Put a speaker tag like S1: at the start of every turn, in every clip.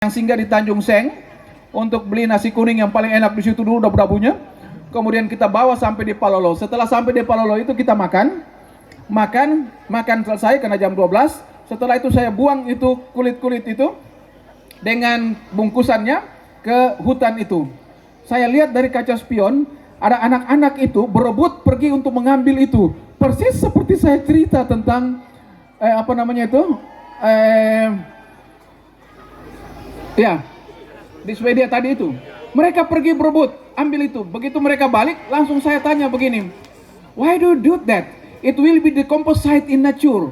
S1: yang singgah di Tanjung Seng untuk beli nasi kuning yang paling enak di situ dulu dabu-dabunya. Kemudian kita bawa sampai di Palolo. Setelah sampai di Palolo itu kita makan selesai karena jam 12. Setelah itu saya buang itu kulit-kulit itu dengan bungkusannya ke hutan itu. Saya lihat dari kaca spion ada anak-anak itu berebut pergi untuk mengambil itu. Persis seperti saya cerita tentang di Swedia tadi itu. Mereka pergi berebut, ambil itu. Begitu mereka balik, langsung saya tanya begini, why do you do that? It will be decomposite in nature.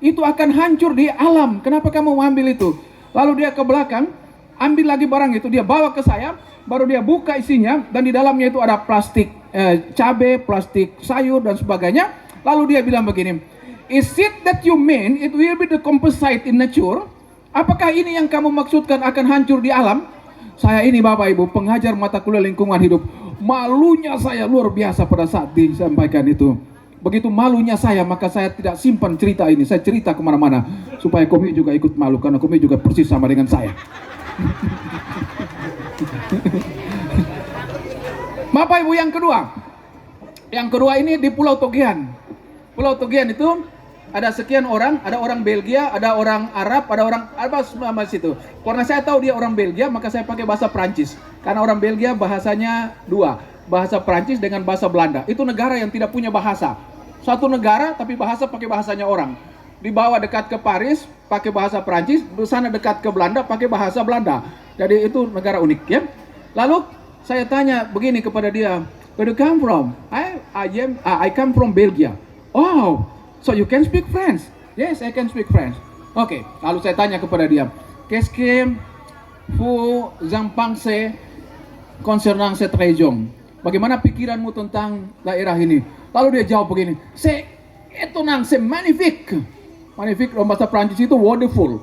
S1: Itu akan hancur di alam. Kenapa kamu mengambil itu? Lalu dia ke belakang, ambil lagi barang itu, dia bawa ke saya, baru dia buka isinya, dan di dalamnya itu ada plastik cabai, plastik sayur dan sebagainya. Lalu dia bilang begini, is it that you mean it will be decomposite in nature? Apakah ini yang kamu maksudkan akan hancur di alam? Saya ini Bapak Ibu pengajar mata kuliah lingkungan hidup. Malunya saya luar biasa pada saat disampaikan itu. Begitu malunya saya, maka saya tidak simpan cerita ini. Saya cerita kemana-mana supaya Komi juga ikut malu, karena Komi juga persis sama dengan saya. Bapak Ibu yang kedua ini di Pulau Togian. Pulau Togian itu ada sekian orang, ada orang Belgia, ada orang Arab, ada orang apa semua situ. Karena saya tahu dia orang Belgia, maka saya pakai bahasa Prancis. Karena orang Belgia bahasanya dua, bahasa Prancis dengan bahasa Belanda. Itu negara yang tidak punya bahasa. Satu negara tapi bahasa pakai bahasanya orang. Di bawah dekat ke Paris pakai bahasa Prancis, di sana dekat ke Belanda pakai bahasa Belanda. Jadi itu negara unik ya. Lalu saya tanya begini kepada dia, where do you come from? I come from Belgia. Oh, so you can speak French? Yes, I can speak French. Oke, lalu saya tanya kepada dia, qu'est-ce que vous en pensez concernant cette région? Bagaimana pikiranmu tentang daerah ini? Lalu dia jawab begini, c'est étonnant, c'est magnifique. Magnifique dalam bahasa Prancis itu wonderful,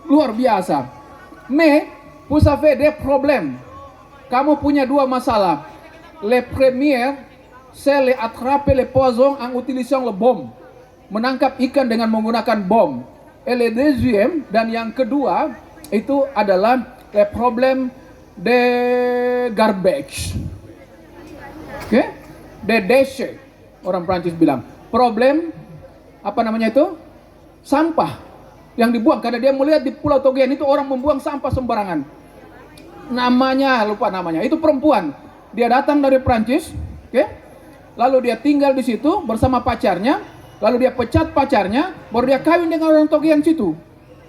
S1: luar biasa. Mais vous avez des problèmes. Kamu punya dua masalah. Le premier, c'est attraper les poissons en utilisant le bombe. Menangkap ikan dengan menggunakan bom. Et le deuxième, dan yang kedua itu adalah le problème de garbage. Oke? De déchets. Orang Prancis bilang. Problem apa namanya itu? Sampah yang dibuang, karena dia melihat di Pulau Togian itu orang membuang sampah sembarangan. Lupa namanya. Itu perempuan. Dia datang dari Prancis, oke? Lalu dia tinggal di situ bersama pacarnya. Lalu dia pecat pacarnya, baru dia kawin dengan orang Togian situ.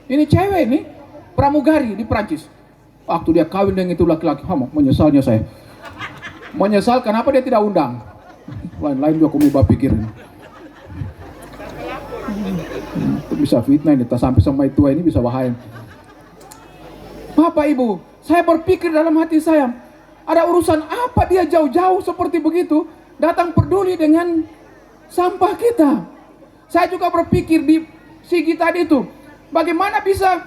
S1: Ini cewek ini, pramugari di Prancis. Waktu dia kawin dengan itu laki-laki, menyesalnya saya. Menyesal kenapa dia tidak undang. Lain-lain juga kami pikir. Itu bisa fitnah ini, sampai sama itu ini bisa bahaya. Bapak Ibu, saya berpikir dalam hati saya, ada urusan apa dia jauh-jauh seperti begitu, datang peduli dengan sampah kita. Saya juga berpikir di Sigi tadi itu, bagaimana bisa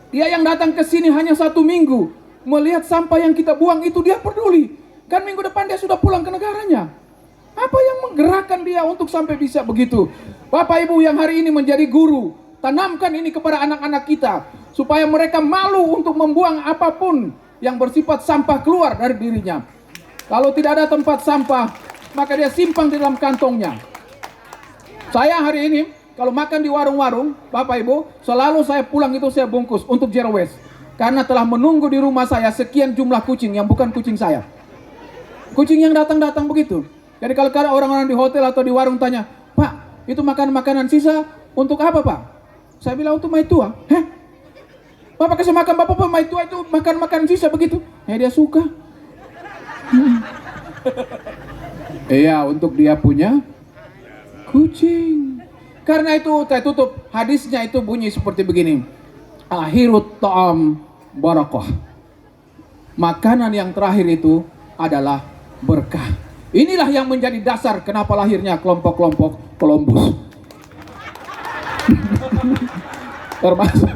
S1: dia yang datang ke sini hanya 1 minggu, melihat sampah yang kita buang itu dia peduli. Kan minggu depan dia sudah pulang ke negaranya. Apa yang menggerakkan dia untuk sampai bisa begitu? Bapak Ibu yang hari ini menjadi guru, tanamkan ini kepada anak-anak kita, supaya mereka malu untuk membuang apapun yang bersifat sampah keluar dari dirinya. Kalau tidak ada tempat sampah, maka dia simpan di dalam kantongnya. Saya hari ini kalau makan di warung-warung, Bapak Ibu, selalu saya pulang itu saya bungkus untuk zero waste. Karena telah menunggu di rumah saya sekian jumlah kucing yang bukan kucing saya. Kucing yang datang-datang begitu. Jadi kalau orang-orang di hotel atau di warung tanya, Pak, itu makanan sisa untuk apa Pak? Saya bilang untuk maitua. Heh? Bapak kasih makan Bapak maitua itu makan sisa begitu? Dia suka. Iya, untuk dia punya kucing. Karena itu saya tutup hadisnya itu bunyi seperti begini. Akhirut ta'am barakah. Makanan yang terakhir itu adalah berkah. Inilah yang menjadi dasar kenapa lahirnya kelompok-kelompok Columbus. Termasuk